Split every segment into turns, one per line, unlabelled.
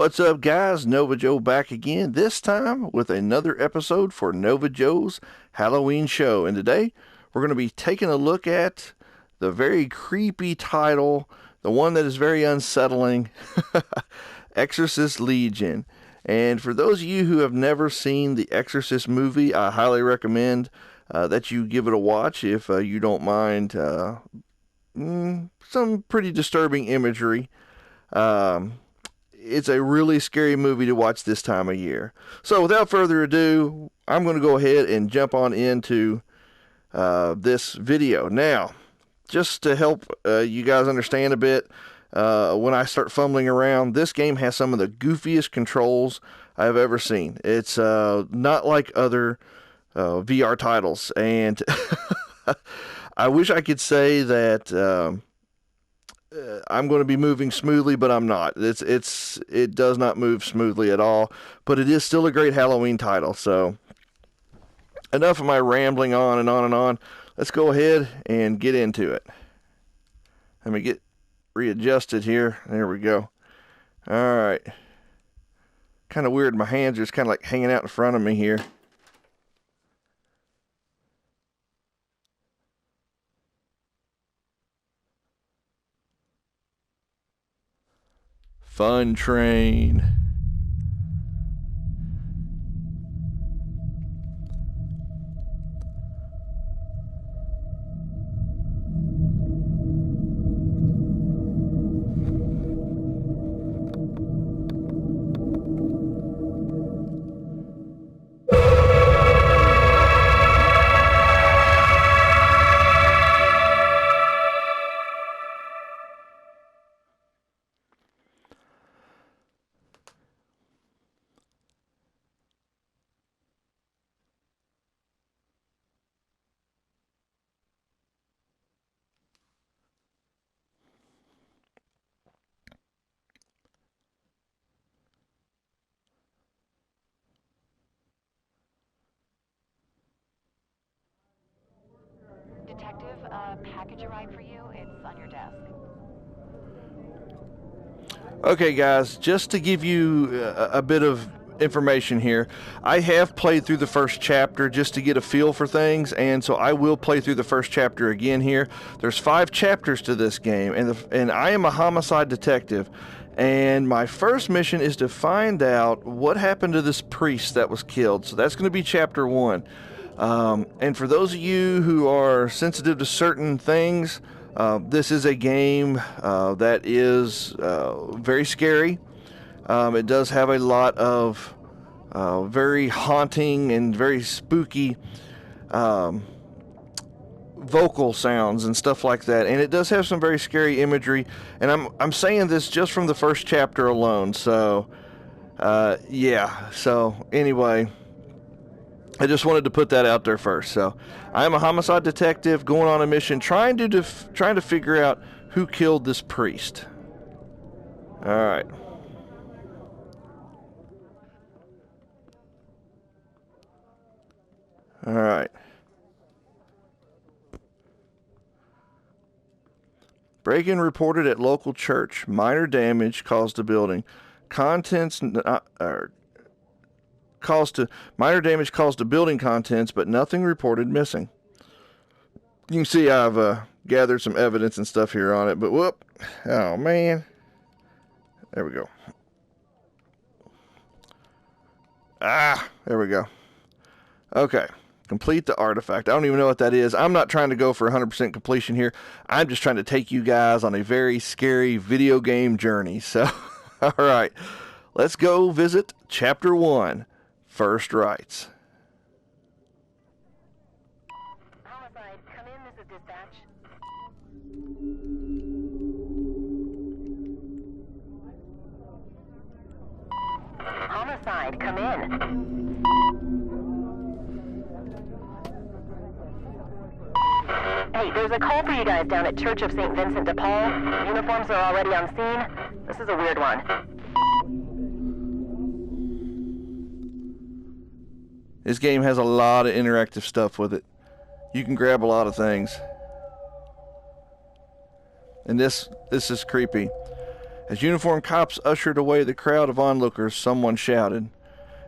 What's up, guys? Nova Joe back again, this time with another episode for Nova Joe's Halloween show. And today we're going to be taking a look at the very creepy title, the one that is very unsettling, Exorcist Legion. And for those of you who have never seen the Exorcist movie, I highly recommend that you give it a watch if you don't mind some pretty disturbing imagery. It's a really scary movie to watch this time of year. So without further ado, I'm going to go ahead and jump on into this video. Now, just to help you guys understand a bit, when I start fumbling around, this game has some of the goofiest controls I've ever seen. It's not like other VR titles, and I wish I could say that I'm going to be moving smoothly, but I'm not. It does not move smoothly at all, but it is still a great Halloween title. So enough of my rambling on and on and on. Let's go ahead and get into it. Let me get readjusted here. There we go. All right. Kind of weird. My hands are just kind of like hanging out in front of me here. Fun train.
Detective, package arrived for you. It's on your desk.
Okay, guys, just to give you a bit of information here, I have played through the first chapter just to get a feel for things, and so I will play through the first chapter again here. There's 5 chapters to this game, and I am a homicide detective, and my first mission is to find out what happened to this priest that was killed. So that's going to be chapter 1. And for those of you who are sensitive to certain things, this is a game that is very scary. It does have a lot of very haunting and very spooky vocal sounds and stuff like that, and it does have some very scary imagery. And I'm saying this just from the first chapter alone. So yeah. So anyway, I just wanted to put that out there first. So I am a homicide detective going on a mission trying to figure out who killed this priest. All right. All right. Break-in reported at local church. Minor damage caused to building. Minor damage caused to building contents, but nothing reported missing. You can see I've gathered some evidence and stuff here on it, but whoop. Oh, man. There we go. There we go. Okay. Complete the artifact. I don't even know what that is. I'm not trying to go for 100% completion here. I'm just trying to take you guys on a very scary video game journey. So, all right. Let's go visit Chapter 1, First Rites.
Homicide, come in. This is dispatch. Homicide, come in. Hey, there's a call for you guys down at Church of St. Vincent de Paul. Uniforms are already on scene. This is a weird one.
This game has a lot of interactive stuff with it. You can grab a lot of things. And this is creepy. As uniformed cops ushered away the crowd of onlookers, someone shouted,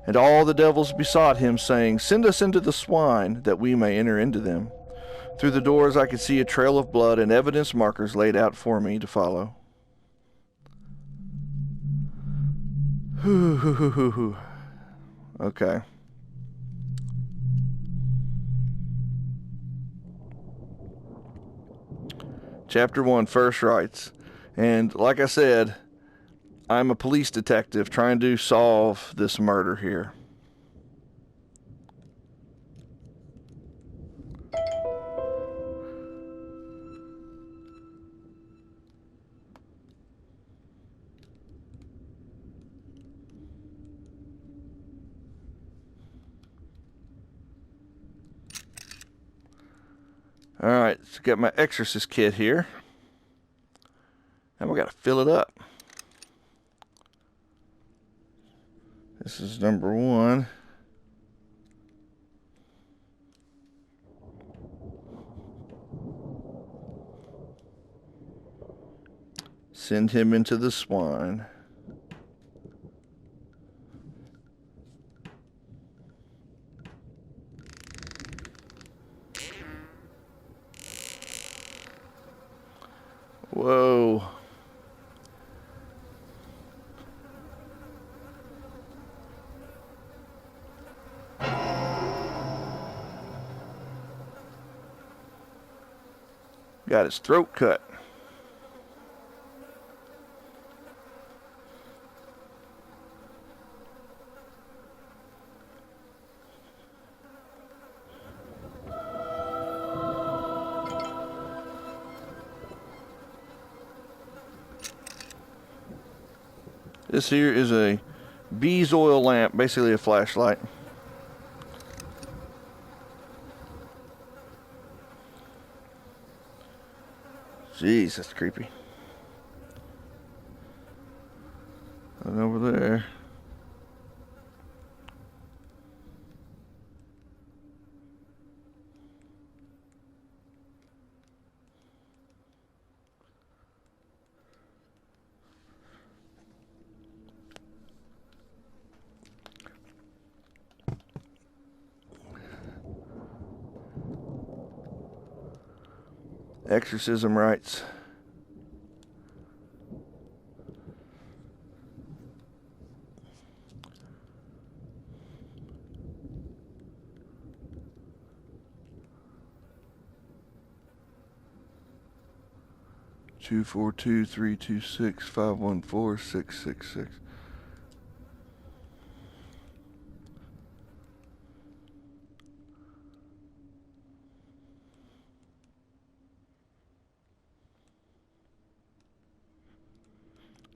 and all the devils besought him, saying, "Send us into the swine, that we may enter into them." Through the doors I could see a trail of blood and evidence markers laid out for me to follow. Okay. Chapter 1, First Rights. And like I said, I'm a police detective trying to solve this murder here. Alright, so got my Exorcist kit here. Now we gotta fill it up. This is number 1. Send him into the swine. Whoa. Got his throat cut. This here is a bees oil lamp, basically a flashlight. Jeez, that's creepy. And over there. Exorcism rites. Two 42326514666.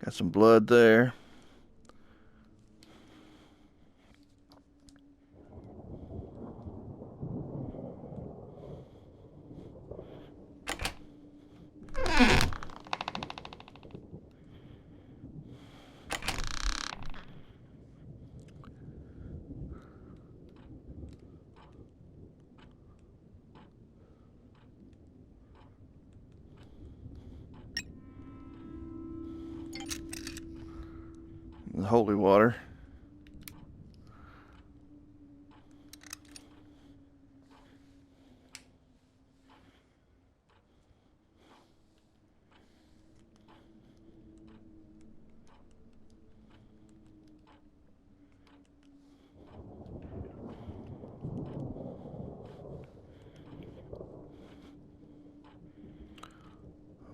Got some blood there. The holy water.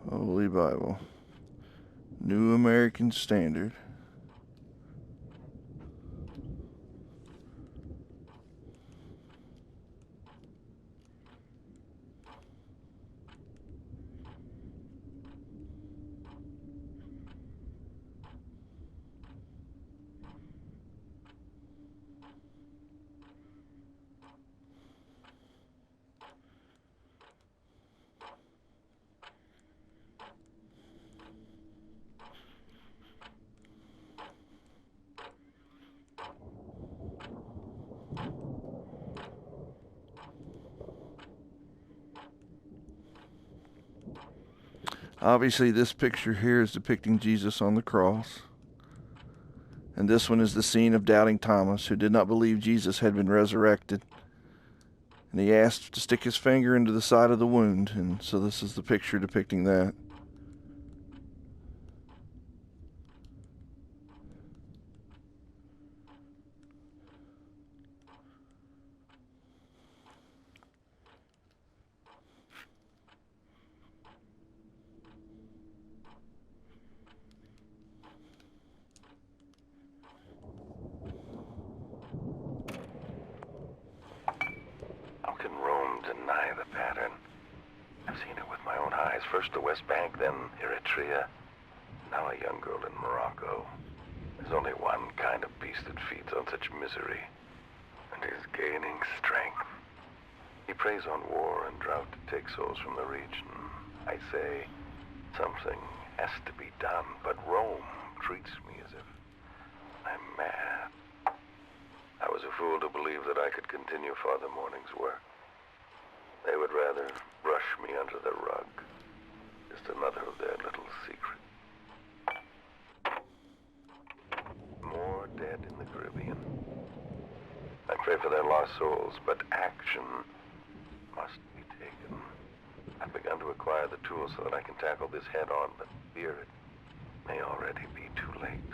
Holy Bible. New American Standard. Obviously, this picture here is depicting Jesus on the cross. And this one is the scene of doubting Thomas, who did not believe Jesus had been resurrected. And he asked to stick his finger into the side of the wound. And so this is the picture depicting that.
How can Rome deny the pattern? I've seen it with my own eyes. First the West Bank, then Eritrea. Now a young girl in Morocco. There's only one kind of beast that feeds on such misery, and is gaining strength. He preys on war and drought to take souls from the region. I say something has to be done, but Rome treats me as if I'm mad. I was a fool to believe that I could continue Father Morning's work. They would rather brush me under the rug. Just another of their little secrets. More dead in the Caribbean. I pray for their lost souls, but action must be taken. I've begun to acquire the tools so that I can tackle this head on, but fear it may already be too late.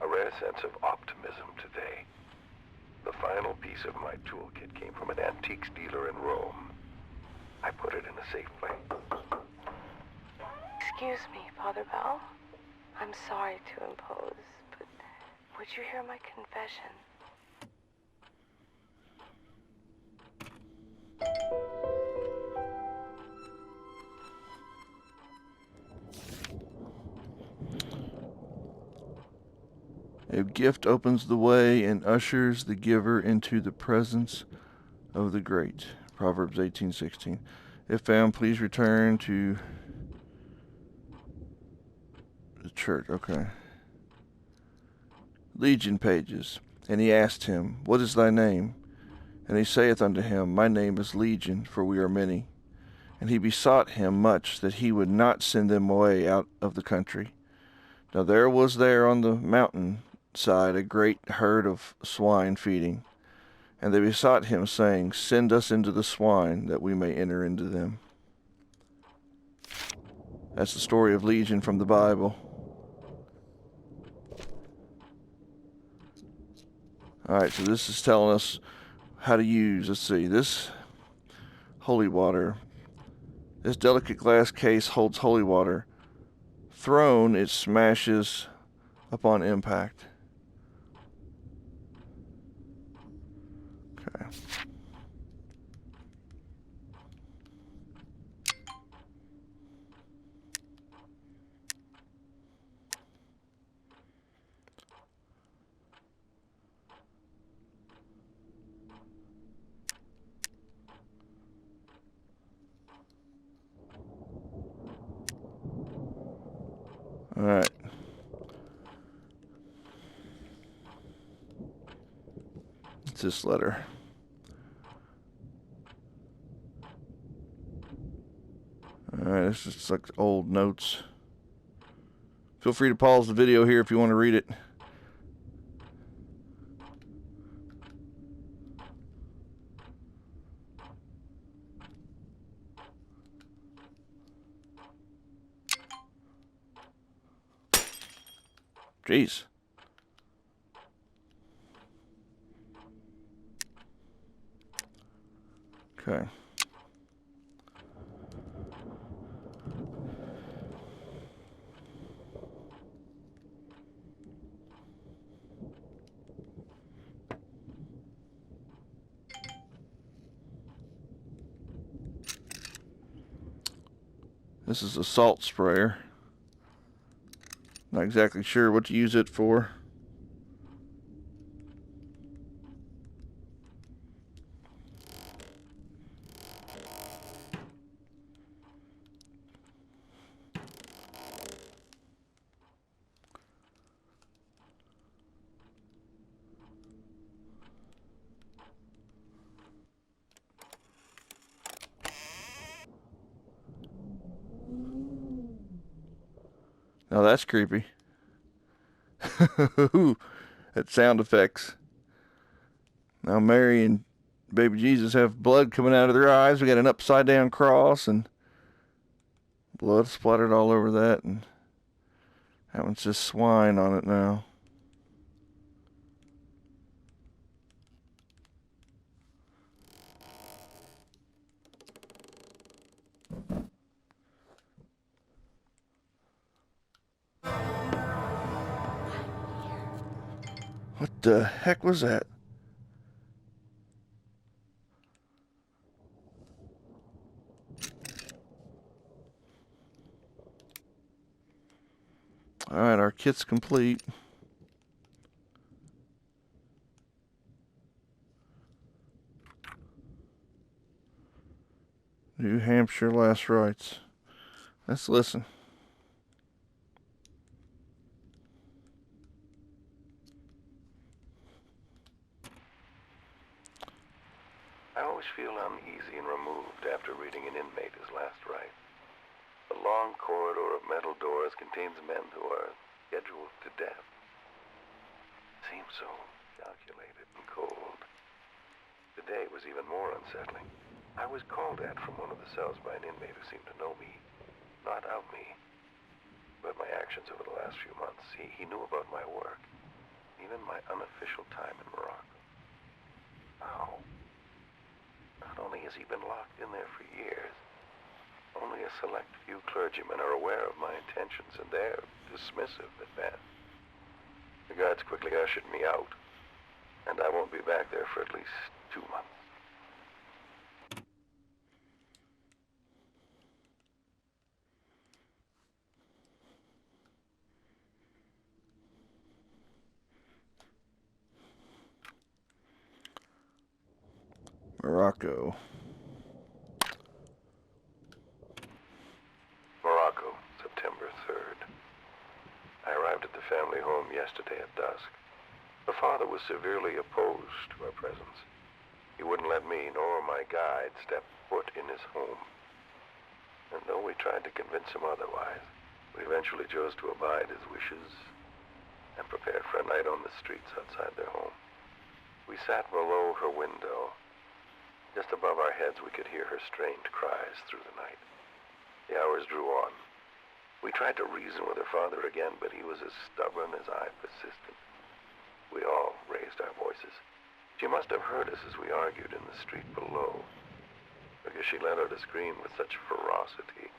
A rare sense of optimism today. The final piece of my toolkit came from an antiques dealer in Rome. I put it in a safe place.
Excuse me, Father Bell. I'm sorry to impose, but would you hear my confession?
A gift opens the way and ushers the giver into the presence of the great. Proverbs 18:16. If found, please return to the church. Okay. Legion pages. And he asked him, What is thy name? And he saith unto him, My name is Legion, for we are many. And he besought him much that he would not send them away out of the country. Now there was there on the mountain side a great herd of swine feeding. And they besought him, saying, Send us into the swine, that we may enter into them. That's the story of Legion from the Bible. Alright, so this is telling us how to use, let's see, this holy water. This delicate glass case holds holy water. Thrown, it smashes upon impact. Okay. All right. It's this letter. All right, it's just like old notes. Feel free to pause the video here if you want to read it. Jeez. Okay. This is a salt sprayer. Not exactly sure what to use it for. Now that's creepy. That sound effects. Now Mary and baby Jesus have blood coming out of their eyes. We got an upside down cross and blood splattered all over that, and that one's just swine on it now. What the heck was that? Alright, our kit's complete. New Hampshire last rites. Let's listen.
I always feel uneasy and removed after reading an inmate his last rite. The long corridor of metal doors contains men who are scheduled to death. Seems so calculated and cold. Today was even more unsettling. I was called at from one of the cells by an inmate who seemed to know me. Not of me, but my actions over the last few months. He knew about my work, even my unofficial time in Morocco. How? Not only has he been locked in there for years, only a select few clergymen are aware of my intentions, and they're dismissive at best. The guards quickly ushered me out, and I won't be back there for at least 2 months.
Morocco.
Morocco, September 3rd. I arrived at the family home yesterday at dusk. The father was severely opposed to our presence. He wouldn't let me nor my guide step foot in his home. And though we tried to convince him otherwise, we eventually chose to abide his wishes and prepared for a night on the streets outside their home. We sat below her window. Just above our heads, we could hear her strained cries through the night. The hours drew on. We tried to reason with her father again, but he was as stubborn as I persisted. We all raised our voices. She must have heard us as we argued in the street below, because she let out a scream with such ferocity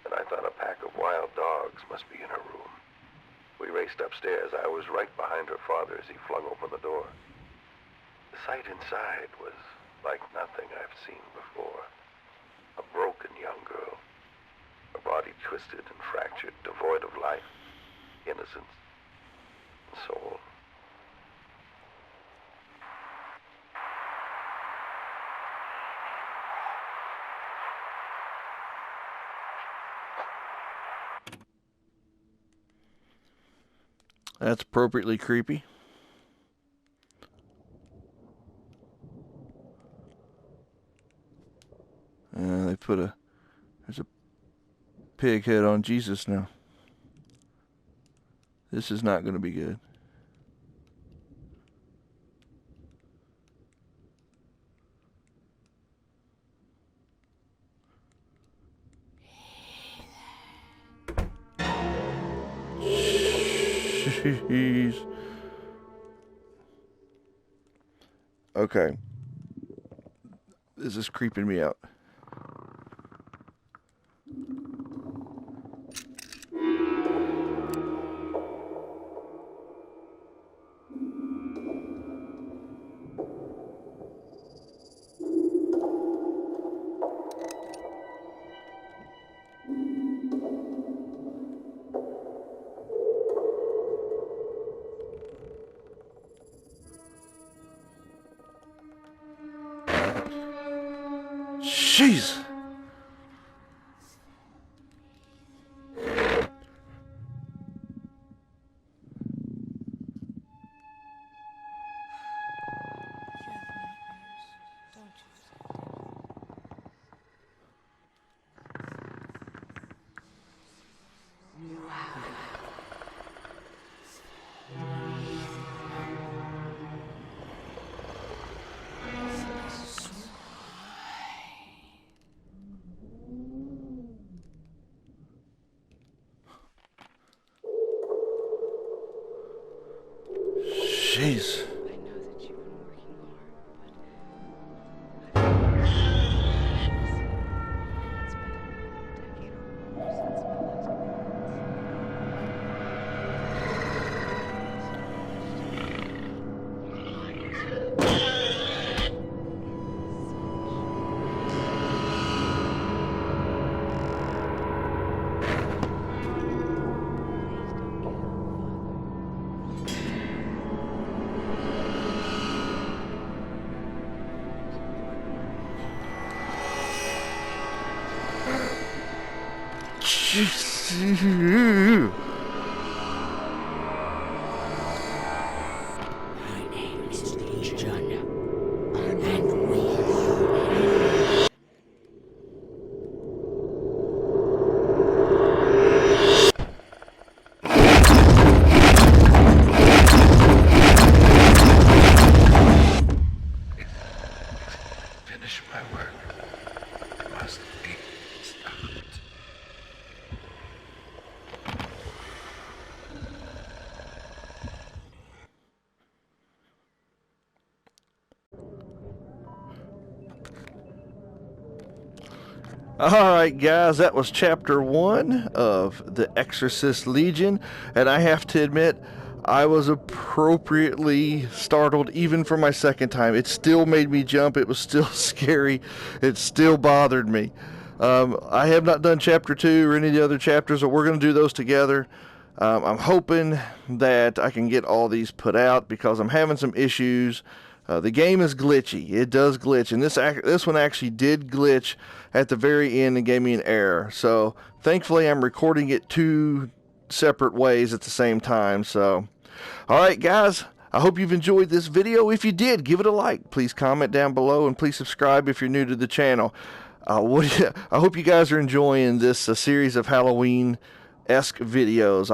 that I thought a pack of wild dogs must be in her room. We raced upstairs. I was right behind her father as he flung open the door. The sight inside was like nothing I've seen before. A broken young girl, her body twisted and fractured, devoid of life, innocence, and soul.
That's appropriately creepy. There's a pig head on Jesus now. This is not going to be good. Jeez. Okay. This is creeping me out. Jeez.
You have
Jeez.
I know that you've been working hard, but I think it's been a decade or more since my last
Jeez.
My name is Legion, and we
Finish my work. Must be stopped.
Alright guys, that was chapter 1 of the Exorcist Legion, and I have to admit, I was appropriately startled even for my second time. It still made me jump, it was still scary, it still bothered me. I have not done chapter 2 or any of the other chapters, but we're going to do those together. I'm hoping that I can get all these put out because I'm having some issues. The game is glitchy. It does glitch, and this one actually did glitch at the very end and gave me an error. So thankfully I'm recording it 2 separate ways at the same time. So alright guys, I hope you've enjoyed this video. If you did, give it a like. Please comment down below, and please subscribe if you're new to the channel. I hope you guys are enjoying this series of Halloween-esque videos.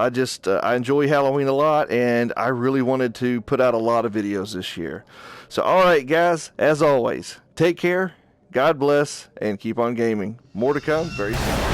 I enjoy Halloween a lot, and I really wanted to put out a lot of videos this year. So alright guys, as always, take care, God bless, and keep on gaming. More to come very soon.